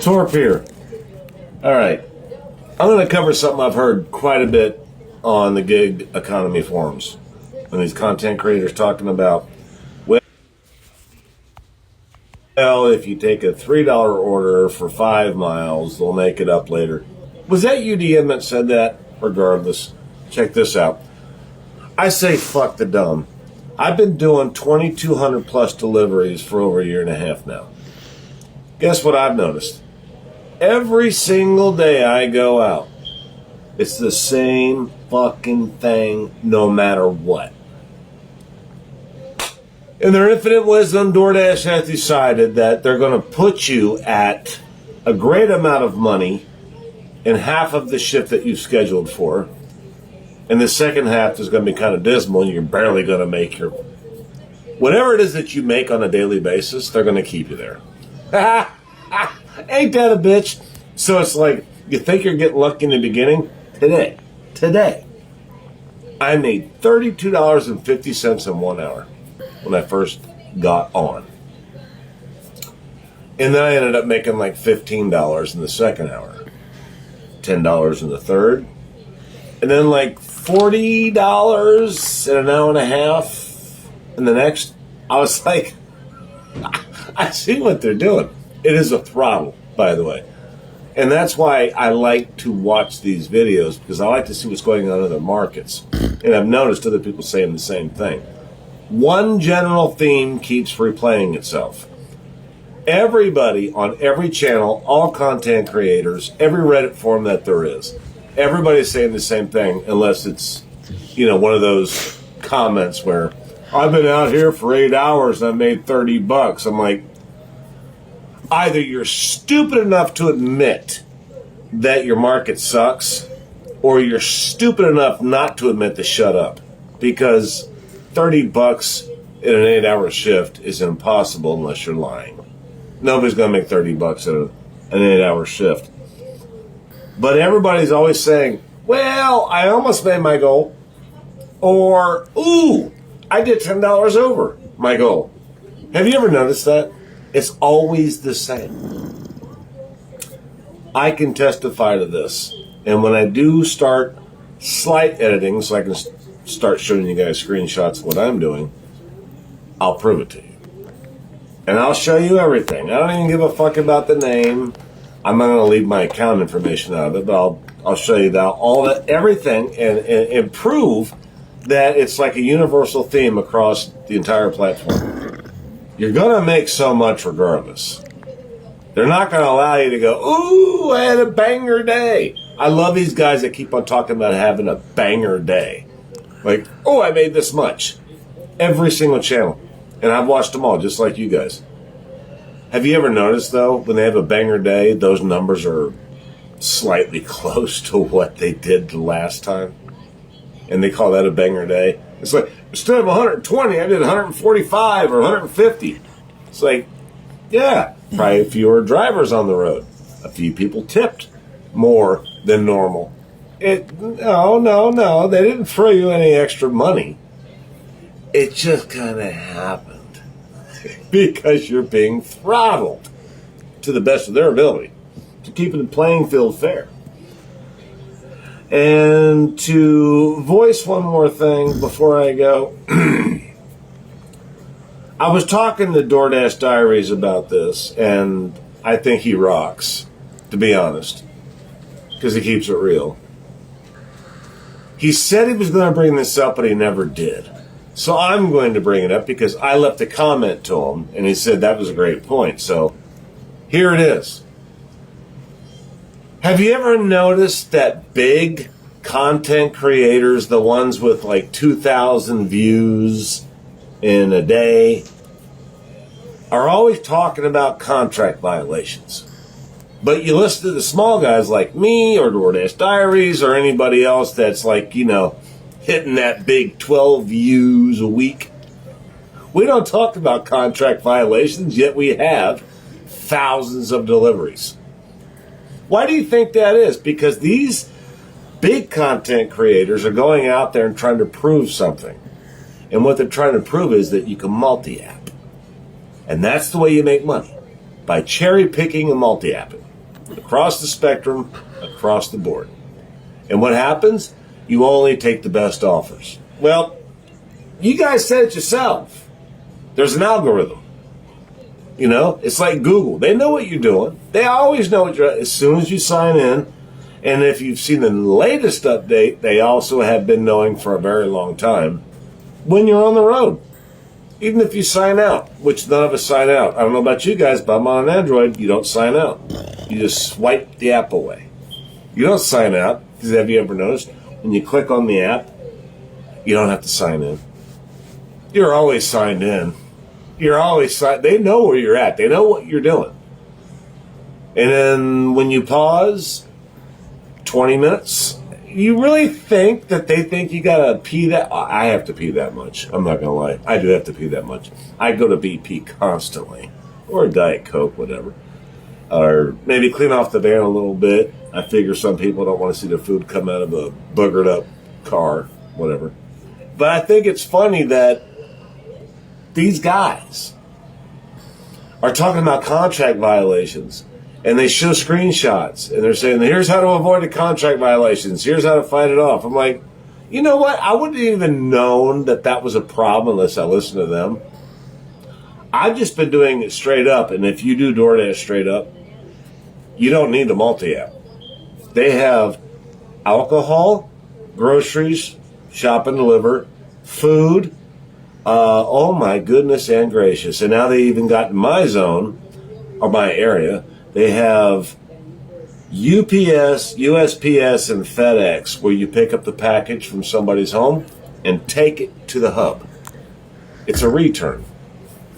Torp here. All right. I'm going to cover something I've heard quite a bit on the gig economy forums. When these content creators talking about, well, if you take a $3 order for 5 miles, they'll make it up later. Was that UDM that said that? Regardless, check this out. I say fuck the dumb. I've been doing 2,200 plus deliveries for over a year and a half now. Guess what I've noticed? Every single day I go out, it's the same fucking thing no matter what. In their infinite wisdom, DoorDash has decided that they're going to put you at a great amount of money in half of the shift that you've scheduled for. And the second half is going to be kind of dismal, and you're barely going to make your... Whatever it is that you make on a daily basis, they're going to keep you there. Ain't that a bitch? So it's like, you think you're getting lucky in the beginning? Today, I made $32.50 in 1 hour when I first got on. And then I ended up making like $15 in the second hour, $10 in the third, and then like $40 in an hour and a half in the next. I was like, I see what they're doing. It is a throttle, by the way. And that's why I like to watch these videos, because I like to see what's going on in other markets. And I've noticed other people saying the same thing. One general theme keeps replaying itself. Everybody on every channel, all content creators, every Reddit forum that there is, everybody's saying the same thing, unless it's, one of those comments where, I've been out here for 8 hours and I made $30. I'm like, either you're stupid enough to admit that your market sucks, or you're stupid enough not to admit to shut up. Because $30 in an 8-hour shift is impossible unless you're lying. Nobody's going to make $30 in an 8-hour shift. But everybody's always saying, well, I almost made my goal. Or, ooh, I did $10 over my goal. Have you ever noticed that? It's always the same. I can testify to this. And when I do start slight editing, so I can start showing you guys screenshots of what I'm doing, I'll prove it to you. And I'll show you everything. I don't even give a fuck about the name. I'm not going to leave my account information out of it, but I'll show you everything and prove that it's like a universal theme across the entire platform. You're going to make so much regardless. They're not going to allow you to go, ooh, I had a banger day. I love these guys that keep on talking about having a banger day. Like, oh, I made this much. Every single channel. And I've watched them all, just like you guys. Have you ever noticed, though, when they have a banger day, those numbers are slightly close to what they did the last time? And they call that a banger day. It's like, instead of 120, I did 145 or 150. It's like, yeah, probably fewer drivers on the road. A few people tipped more than normal. No. They didn't throw you any extra money. It just kind of happened. Because you're being throttled to the best of their ability to keep the playing field fair. And to voice one more thing before I go, I was talking to DoorDash Diaries about this, and I think he rocks, to be honest, because he keeps it real. He said he was going to bring this up, but he never did. So I'm going to bring it up because I left a comment to him, and he said that was a great point. So here it is. Have you ever noticed that big content creators, the ones with like 2,000 views in a day, are always talking about contract violations? But you listen to the small guys like me or DoorDash Diaries or anybody else that's like, hitting that big 12 views a week. We don't talk about contract violations, yet we have thousands of deliveries. Why do you think that is? Because these big content creators are going out there and trying to prove something. And what they're trying to prove is that you can multi-app. And that's the way you make money. by cherry picking and multi-apping across the spectrum, across the board. And what happens? You only take the best offers. Well, you guys said it yourself. There's an algorithm. You know, it's like Google. They know what you're doing. They always know what you're doing as soon as you sign in. And if you've seen the latest update, they also have been knowing for a very long time when you're on the road. Even if you sign out, which none of us sign out. I don't know about you guys, but I'm on an Android. You don't sign out. You just swipe the app away. You don't sign out, because have you ever noticed, when you click on the app, you don't have to sign in. You're always signed in. You're always signed. They know where you're at. They know what you're doing. And then when you pause, 20 minutes, you really think that they think you gotta pee that? I have to pee that much. I'm not gonna lie. I do have to pee that much. I go to BP constantly, or a Diet Coke, whatever, or maybe clean off the van a little bit. I figure some people don't want to see their food come out of a boogered up car, whatever. But I think it's funny that these guys are talking about contract violations. And they show screenshots, and they're saying, here's how to avoid the contract violations. Here's how to fight it off. I'm like, you know what? I wouldn't even known that that was a problem unless I listened to them. I've just been doing it straight up, and if you do DoorDash straight up, you don't need the multi-app. They have alcohol, groceries, shop and deliver, food, oh my goodness and gracious. And now they even got in my zone, or my area, they have UPS, USPS, and FedEx where you pick up the package from somebody's home and take it to the hub. It's a return.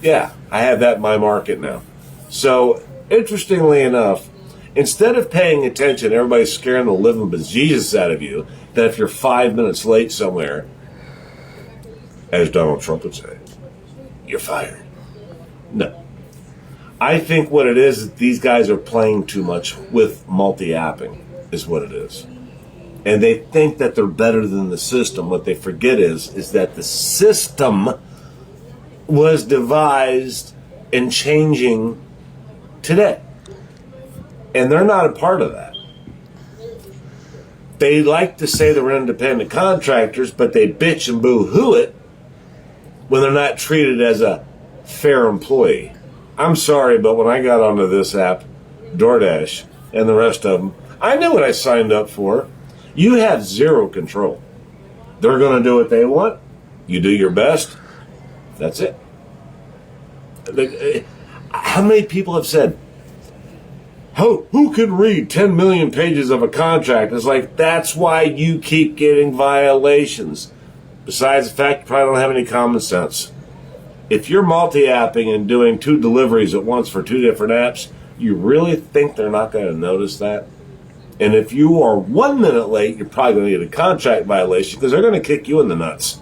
Yeah, I have that in my market now. So, interestingly enough, instead of paying attention, everybody's scaring the living bejesus out of you that if you're 5 minutes late somewhere, as Donald Trump would say, you're fired. No. I think what it is these guys are playing too much with multi-apping is what it is. And they think that they're better than the system. What they forget is that the system was devised and changing today. And they're not a part of that. They like to say they're independent contractors, but they bitch and boo-hoo it when they're not treated as a fair employee. I'm sorry, but when I got onto this app, DoorDash, and the rest of them, I knew what I signed up for. You have zero control. They're going to do what they want. You do your best. That's it. How many people have said, who can read 10 million pages of a contract? It's like, that's why you keep getting violations. Besides the fact you probably don't have any common sense. If you're multi-apping and doing 2 deliveries at once for 2 different apps, you really think they're not going to notice that? And if you are 1 minute late, you're probably going to get a contract violation because they're going to kick you in the nuts.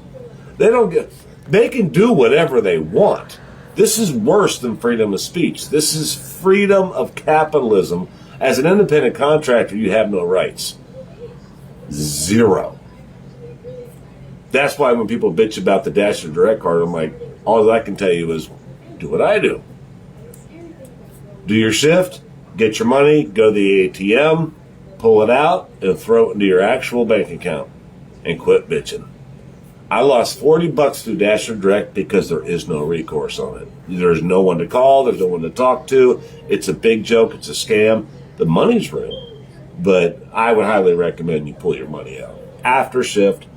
They can do whatever they want. This is worse than freedom of speech. This is freedom of capitalism. As an independent contractor, you have no rights. Zero. That's why when people bitch about the Dasher Direct card, I'm like, all I can tell you is do what I do. Do your shift, get your money, go to the ATM, pull it out, and throw it into your actual bank account. And quit bitching. I lost $40 through Dasher Direct because there is no recourse on it. There's no one to call, there's no one to talk to. It's a big joke, it's a scam. The money's real. But I would highly recommend you pull your money out. After shift,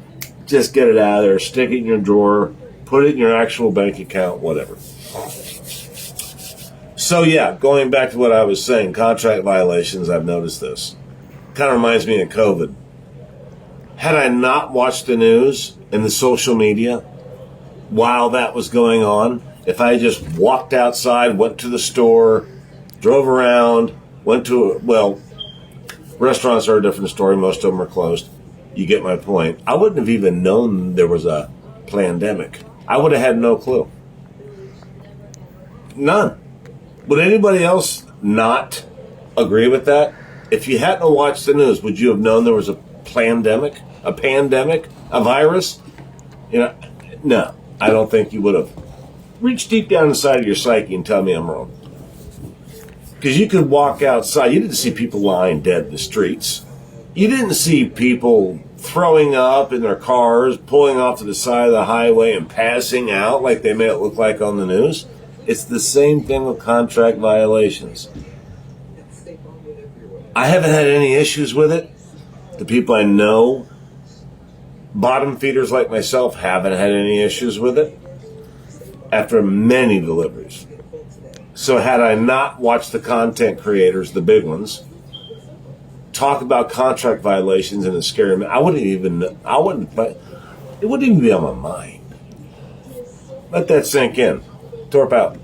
just get it out of there, stick it in your drawer, put it in your actual bank account, whatever. So yeah, going back to what I was saying, contract violations, I've noticed this. Kind of reminds me of COVID. Had I not watched the news and the social media while that was going on, if I just walked outside, went to the store, drove around, restaurants are a different story. Most of them are closed. You get my point. I wouldn't have even known there was a pandemic. I would have had no clue. None. Would anybody else not agree with that? If you hadn't watched the news, would you have known there was a pandemic, a virus? No, I don't think you would have. Reach deep down inside of your psyche and tell me I'm wrong. Because you could walk outside. You didn't see people lying dead in the streets. You didn't see people throwing up in their cars, pulling off to the side of the highway and passing out like they made it look like on the news. It's the same thing with contract violations. I haven't had any issues with it. The people I know, bottom feeders like myself, haven't had any issues with it after many deliveries. So had I not watched the content creators, the big ones, talk about contract violations and it scared me, it wouldn't even be on my mind. Let that sink in. Torp out.